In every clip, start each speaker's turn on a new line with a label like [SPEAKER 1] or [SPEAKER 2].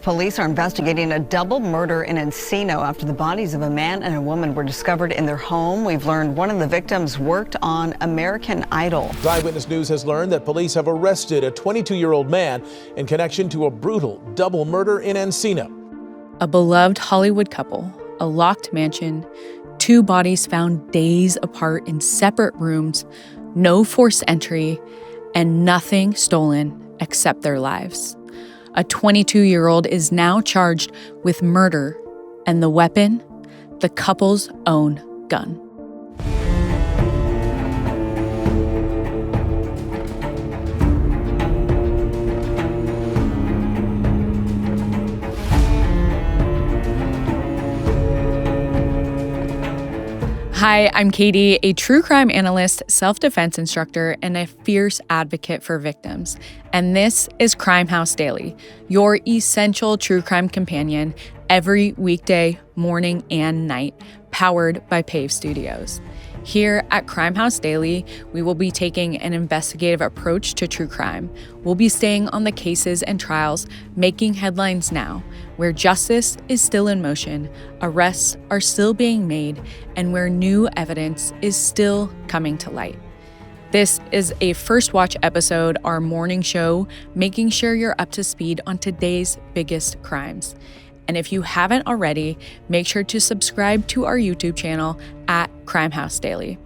[SPEAKER 1] Police are investigating a double murder in Encino after the bodies of a man and a woman were discovered in their home. We've learned one of the victims worked on American Idol.
[SPEAKER 2] Eyewitness News has learned that police have arrested a 22-year-old man in connection to a brutal double murder in Encino.
[SPEAKER 3] A beloved Hollywood couple, a locked mansion, two bodies found days apart in separate rooms, no forced entry, and nothing stolen except their lives. A 22-year-old is now charged with murder, and the weapon, the couple's own gun. Hi, I'm Katie, a true crime analyst, self-defense instructor, and a fierce advocate for victims. And this is Crime House Daily, your essential true crime companion every weekday, morning and night, powered by PAVE Studios. Here at Crime House Daily, we will be taking an investigative approach to true crime. We'll be staying on the cases and trials making headlines now, where justice is still in motion, arrests are still being made, and where new evidence is still coming to light. This is a First Watch episode, our morning show, making sure you're up to speed on today's biggest crimes. And if you haven't already, make sure to subscribe to our YouTube channel at Crime House Daily.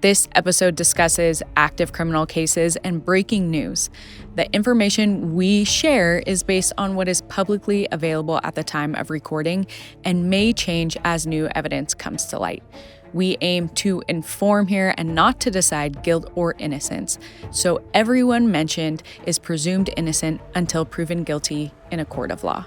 [SPEAKER 3] This episode discusses active criminal cases and breaking news. The information we share is based on what is publicly available at the time of recording and may change as new evidence comes to light. We aim to inform here and not to decide guilt or innocence. So everyone mentioned is presumed innocent until proven guilty in a court of law.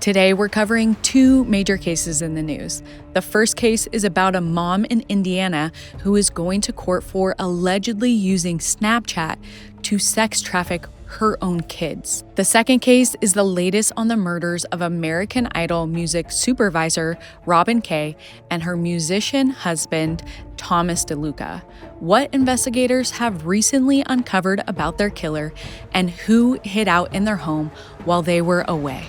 [SPEAKER 3] Today, we're covering two major cases in the news. The first case is about a mom in Indiana who is going to court for allegedly using Snapchat to sex traffic her own kids. The second case is the latest on the murders of American Idol music supervisor Robin Kaye and her musician husband, Thomas DeLuca. What investigators have recently uncovered about their killer and who hid out in their home while they were away.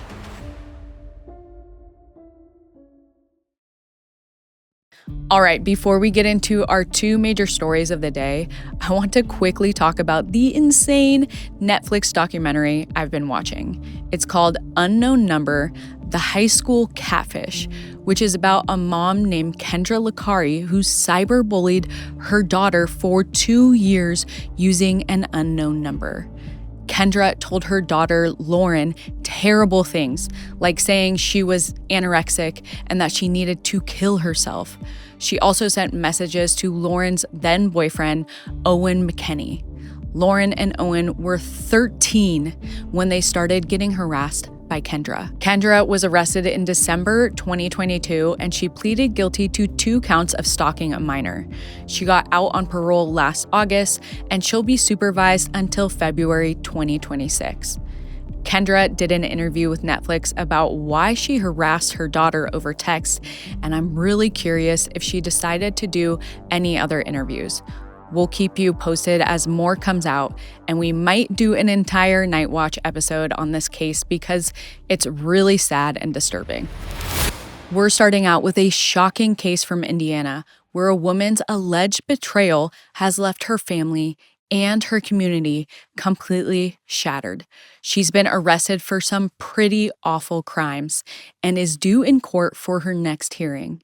[SPEAKER 3] All right, before we get into our two major stories of the day, I want to quickly talk about the insane Netflix documentary I've been watching. It's called Unknown Number, The High School Catfish, which is about a mom named Kendra Licari who cyberbullied her daughter for 2 years using an unknown number. Kendra told her daughter, Lauren, terrible things, like saying she was anorexic and that she needed to kill herself. She also sent messages to Lauren's then boyfriend, Owen McKinney. Lauren and Owen were 13 when they started getting harassed by Kendra. Kendra was arrested in December 2022, and she pleaded guilty to 2 counts of stalking a minor. She got out on parole last August, and she'll be supervised until February 2026. Kendra did an interview with Netflix about why she harassed her daughter over text, and I'm really curious if she decided to do any other interviews. We'll keep you posted as more comes out, and we might do an entire Night Watch episode on this case because it's really sad and disturbing. We're starting out with a shocking case from Indiana where a woman's alleged betrayal has left her family and her community completely shattered. She's been arrested for some pretty awful crimes and is due in court for her next hearing.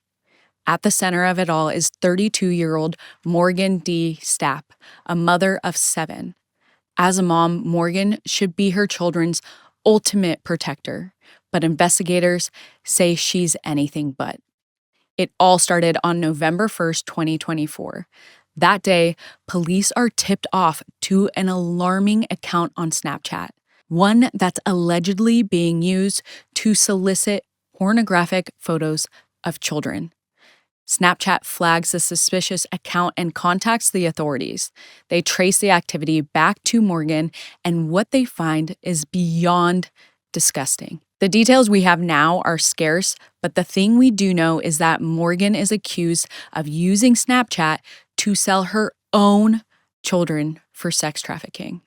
[SPEAKER 3] At the center of it all is 32-year-old Morgan D. Stapp, a mother of 7. As a mom, Morgan should be her children's ultimate protector, but investigators say she's anything but. It all started on November 1st, 2024. That day, police are tipped off to an alarming account on Snapchat, one that's allegedly being used to solicit pornographic photos of children. Snapchat flags the suspicious account and contacts the authorities. They trace the activity back to Morgan, and what they find is beyond disgusting. The details we have now are scarce, but the thing we do know is that Morgan is accused of using Snapchat to sell her own children for sex trafficking.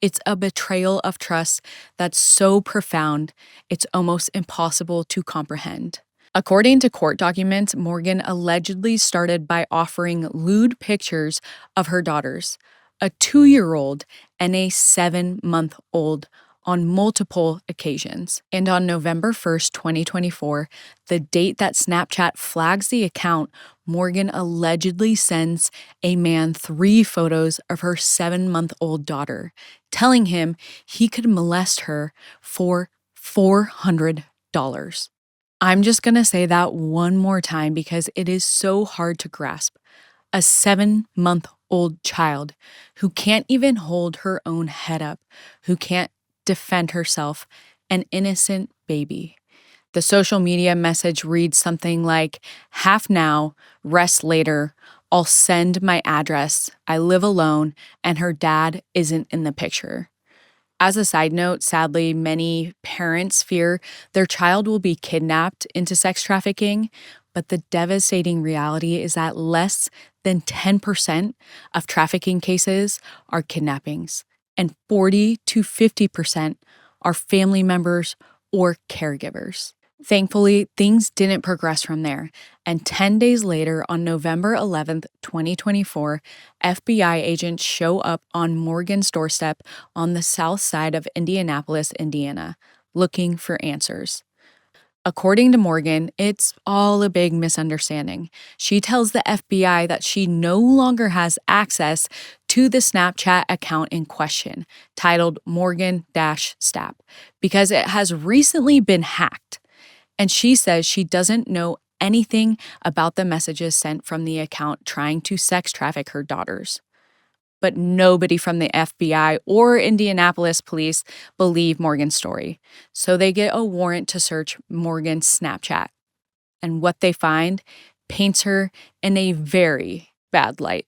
[SPEAKER 3] It's a betrayal of trust that's so profound, it's almost impossible to comprehend. According to court documents, Morgan allegedly started by offering lewd pictures of her daughters, a 2-year-old and a 7-month-old, on multiple occasions. And on November 1st, 2024, the date that Snapchat flags the account, Morgan allegedly sends a man 3 photos of her 7-month-old daughter, telling him he could molest her for $400. I'm just going to say that one more time because it is so hard to grasp. A 7-month-old child who can't even hold her own head up, who can't defend herself, an innocent baby. The social media message reads something like, "Half now, rest later. I'll send my address. I live alone, and her dad isn't in the picture." As a side note, sadly, many parents fear their child will be kidnapped into sex trafficking, but the devastating reality is that less than 10% of trafficking cases are kidnappings, and 40 to 50% are family members or caregivers. Thankfully, things didn't progress from there, and 10 days later, on November 11th, 2024, FBI agents show up on Morgan's doorstep on the south side of Indianapolis, Indiana, looking for answers. According to Morgan, it's all a big misunderstanding. She tells the FBI that she no longer has access to the Snapchat account in question, titled Morgan-Stapp, because it has recently been hacked. And she says she doesn't know anything about the messages sent from the account trying to sex traffic her daughters. But nobody from the FBI or Indianapolis police believe Morgan's story. So they get a warrant to search Morgan's Snapchat. And what they find paints her in a very bad light.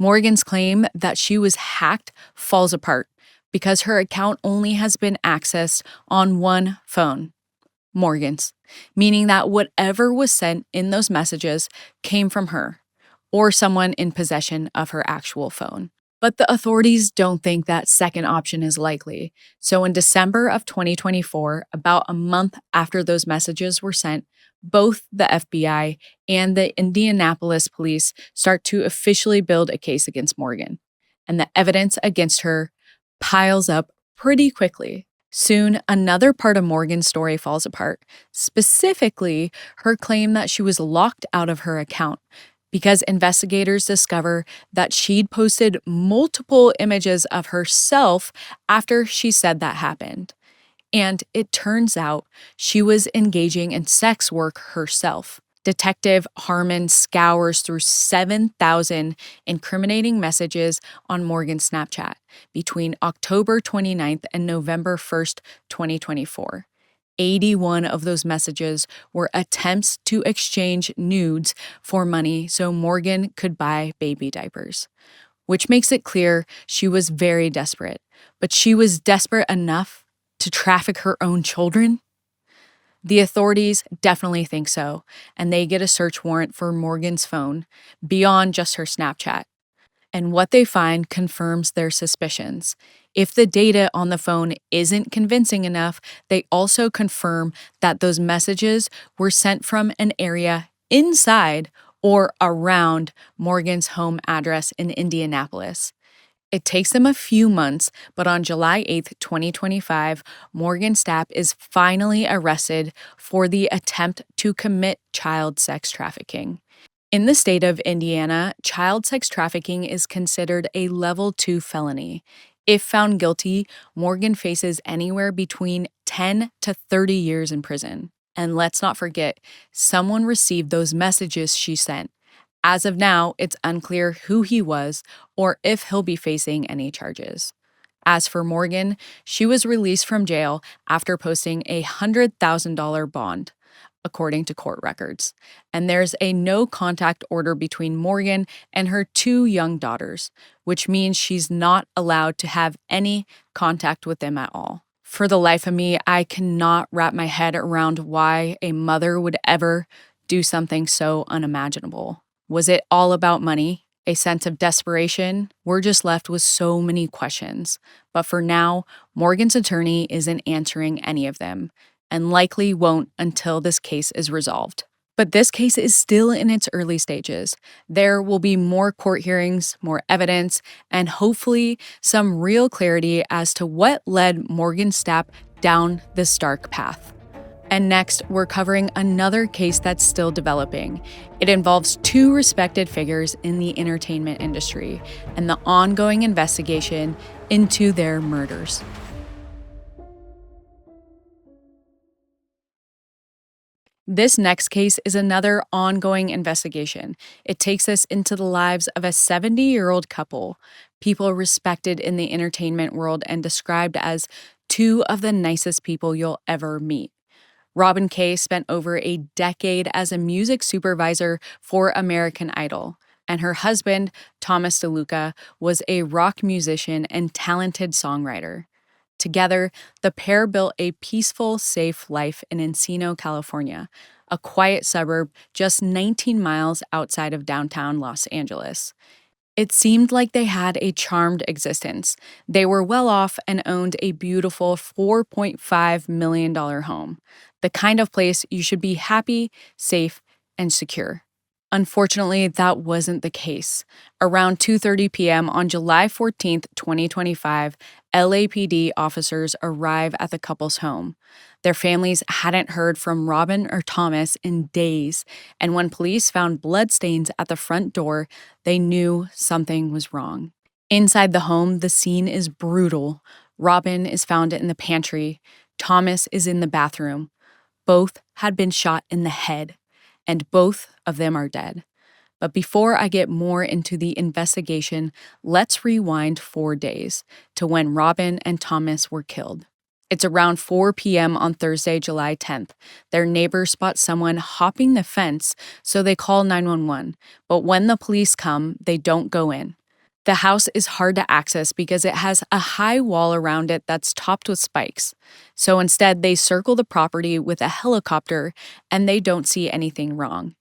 [SPEAKER 3] Morgan's claim that she was hacked falls apart because her account only has been accessed on one phone, Morgan's, meaning that whatever was sent in those messages came from her or someone in possession of her actual phone. But the authorities don't think that second option is likely. So in December of 2024, about a month after those messages were sent, both the FBI and the Indianapolis police start to officially build a case against Morgan. And the evidence against her piles up pretty quickly. Soon, another part of Morgan's story falls apart, specifically her claim that she was locked out of her account because investigators discover that she'd posted multiple images of herself after she said that happened. And it turns out she was engaging in sex work herself. Detective Harmon scours through 7,000 incriminating messages on Morgan's Snapchat between October 29th and November 1st, 2024. 81 of those messages were attempts to exchange nudes for money so Morgan could buy baby diapers, which makes it clear she was very desperate. But she was desperate enough to traffic her own children? The authorities definitely think so, and they get a search warrant for Morgan's phone beyond just her Snapchat. And what they find confirms their suspicions. If the data on the phone isn't convincing enough, they also confirm that those messages were sent from an area inside or around Morgan's home address in Indianapolis. It takes them a few months, but on July 8th, 2025, Morgan Stapp is finally arrested for the attempt to commit child sex trafficking. In the state of Indiana, child sex trafficking is considered a level 2 felony. If found guilty, Morgan faces anywhere between 10 to 30 years in prison. And let's not forget, someone received those messages she sent. As of now, it's unclear who he was or if he'll be facing any charges. As for Morgan, she was released from jail after posting a $100,000 bond, according to court records. And there's a no contact order between Morgan and her 2 young daughters, which means she's not allowed to have any contact with them at all. For the life of me, I cannot wrap my head around why a mother would ever do something so unimaginable. Was it all about money? A sense of desperation. We're just left with so many questions. But for now, Morgan's attorney isn't answering any of them, and likely won't until this case is resolved. But this case is still in its early stages. There will be more court hearings, more evidence, and hopefully some real clarity as to what led Morgan Stapp down this dark path. And next, we're covering another case that's still developing. It involves two respected figures in the entertainment industry and the ongoing investigation into their murders. This next case is another ongoing investigation. It takes us into the lives of a 70-year-old couple, people respected in the entertainment world and described as two of the nicest people you'll ever meet. Rob and Kaye spent over a decade as a music supervisor for American Idol, and her husband, Thomas DeLuca, was a rock musician and talented songwriter. Together, the pair built a peaceful, safe life in Encino, California, a quiet suburb just 19 miles outside of downtown Los Angeles. It seemed like they had a charmed existence. They were well off and owned a beautiful $4.5 million home, the kind of place you should be happy, safe, and secure. Unfortunately, that wasn't the case. Around 2:30 p.m. on July 14, 2025, LAPD officers arrive at the couple's home. Their families hadn't heard from Robin or Thomas in days, and when police found bloodstains at the front door, they knew something was wrong. Inside the home, the scene is brutal. Robin is found in the pantry. Thomas is in the bathroom. Both had been shot in the head, and both of them are dead. But before I get more into the investigation, let's rewind 4 days to when Robin and Thomas were killed. It's around 4 p.m. on Thursday, July 10th. Their neighbors spot someone hopping the fence, so they call 911. But when the police come, they don't go in. The house is hard to access because it has a high wall around it that's topped with spikes. So instead, they circle the property with a helicopter and they don't see anything wrong.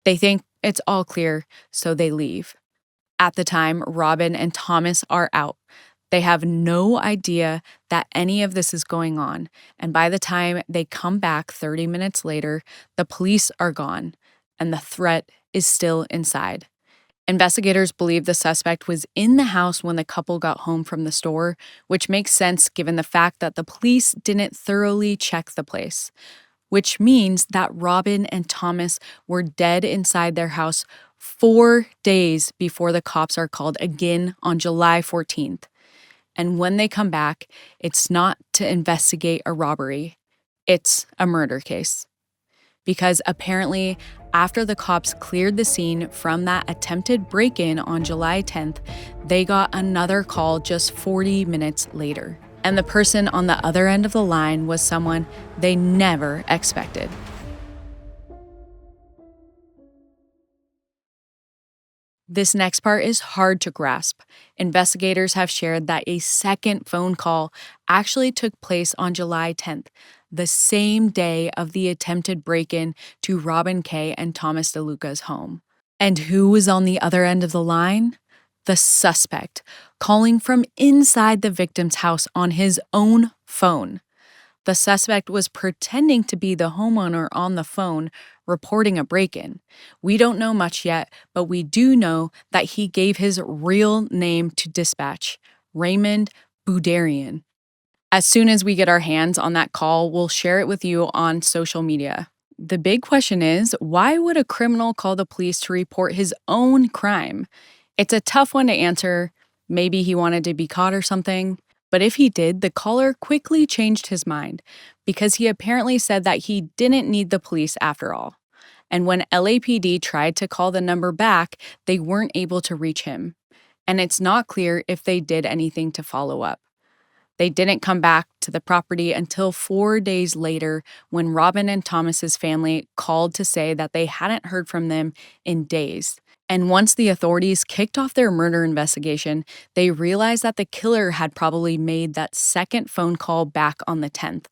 [SPEAKER 3] They think it's all clear, so they leave. At the time, Robin and Thomas are out. They have no idea that any of this is going on, and by the time they come back 30 minutes later, the police are gone, and the threat is still inside. Investigators believe the suspect was in the house when the couple got home from the store, which makes sense given the fact that the police didn't thoroughly check the place, which means that Robin and Thomas were dead inside their house 4 days before the cops are called again on July 14th. And when they come back, it's not to investigate a robbery, it's a murder case. Because apparently, after the cops cleared the scene from that attempted break-in on July 10th, they got another call just 40 minutes later. And the person on the other end of the line was someone they never expected. This next part is hard to grasp. Investigators have shared that a second phone call actually took place on July 10th, the same day of the attempted break-in to Robin Kaye and Thomas DeLuca's home. And who was on the other end of the line? The suspect, calling from inside the victim's house on his own phone. The suspect was pretending to be the homeowner on the phone, reporting a break-in. We don't know much yet, but we do know that he gave his real name to dispatch, Raymond Boodarian. As soon as we get our hands on that call, we'll share it with you on social media. The big question is, why would a criminal call the police to report his own crime? It's a tough one to answer. Maybe he wanted to be caught or something. But if he did, the caller quickly changed his mind because he apparently said that he didn't need the police after all. And when LAPD tried to call the number back, they weren't able to reach him. And it's not clear if they did anything to follow up. They didn't come back to the property until 4 days later when Robin and Thomas's family called to say that they hadn't heard from them in days. And once the authorities kicked off their murder investigation, they realized that the killer had probably made that second phone call back on the 10th.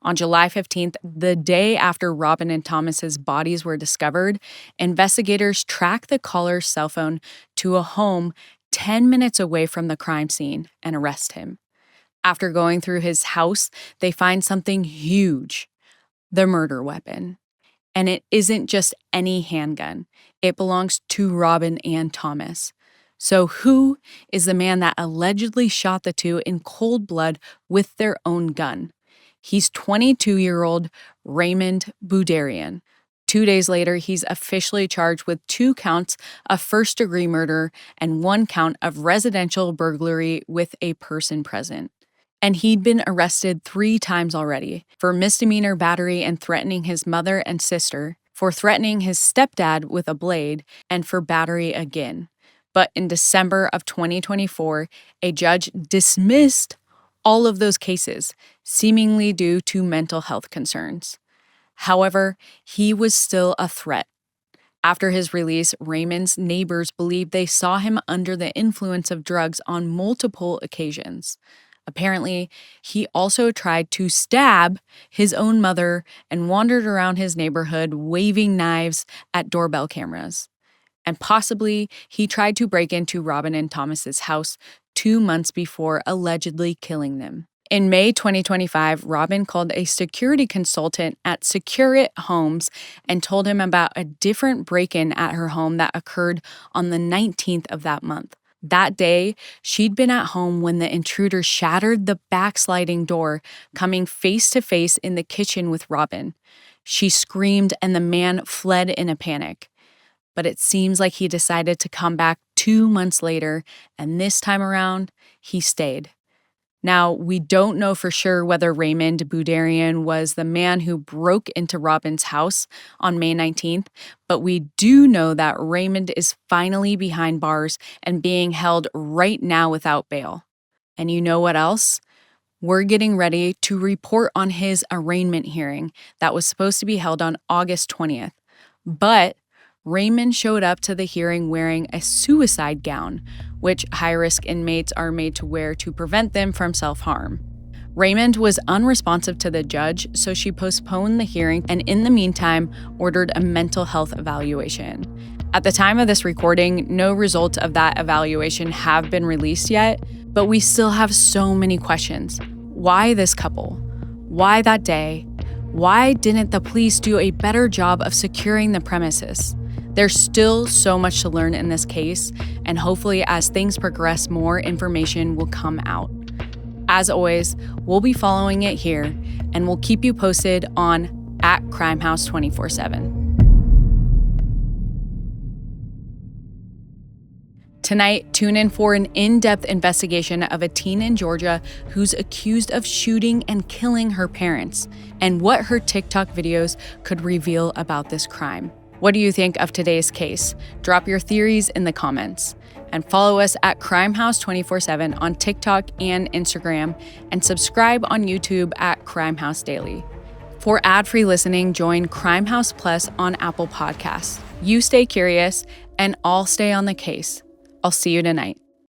[SPEAKER 3] On July 15th, the day after Robin and Thomas's bodies were discovered, investigators tracked the caller's cell phone to a home 10 minutes away from the crime scene and arrest him. After going through his house, they find something huge, the murder weapon. And it isn't just any handgun. It belongs to Robin and Thomas. So who is the man that allegedly shot the two in cold blood with their own gun? He's 22-year-old Raymond Boodarian. 2 days later, he's officially charged with 2 counts of first-degree murder and 1 count of residential burglary with a person present. And he'd been arrested 3 times already for misdemeanor battery and threatening his mother and sister, for threatening his stepdad with a blade, and for battery again. But in December of 2024, a judge dismissed all of those cases, seemingly due to mental health concerns. However, he was still a threat. After his release, Raymond's neighbors believed they saw him under the influence of drugs on multiple occasions. Apparently, he also tried to stab his own mother and wandered around his neighborhood waving knives at doorbell cameras. And possibly, he tried to break into Robin and Thomas's house 2 months before allegedly killing them. In May 2025, Robin called a security consultant at Security Homes and told him about a different break-in at her home that occurred on the 19th of that month. That day, she'd been at home when the intruder shattered the backsliding door, coming face to face in the kitchen with Robin. She screamed and the man fled in a panic. But it seems like he decided to come back 2 months later, and this time around, he stayed. Now, we don't know for sure whether Raymond Boodarian was the man who broke into Robin's house on May 19th, but we do know that Raymond is finally behind bars and being held right now without bail. And you know what else? We're getting ready to report on his arraignment hearing that was supposed to be held on August 20th. But Raymond showed up to the hearing wearing a suicide gown, which high-risk inmates are made to wear to prevent them from self-harm. Raymond was unresponsive to the judge, so she postponed the hearing and in the meantime ordered a mental health evaluation. At the time of this recording, no results of that evaluation have been released yet, but we still have so many questions. Why this couple? Why that day? Why didn't the police do a better job of securing the premises? There's still so much to learn in this case, and hopefully as things progress, more information will come out. As always, we'll be following it here, and we'll keep you posted on @CrimeHouse 24/7. Tonight, tune in for an in-depth investigation of a teen in Georgia who's accused of shooting and killing her parents, and what her TikTok videos could reveal about this crime. What do you think of today's case? Drop your theories in the comments. And follow us at CrimeHouse 24/7 on TikTok and Instagram, and subscribe on YouTube at CrimeHouse Daily. For ad-free listening, join CrimeHouse Plus on Apple Podcasts. You stay curious, and I'll stay on the case. I'll see you tonight.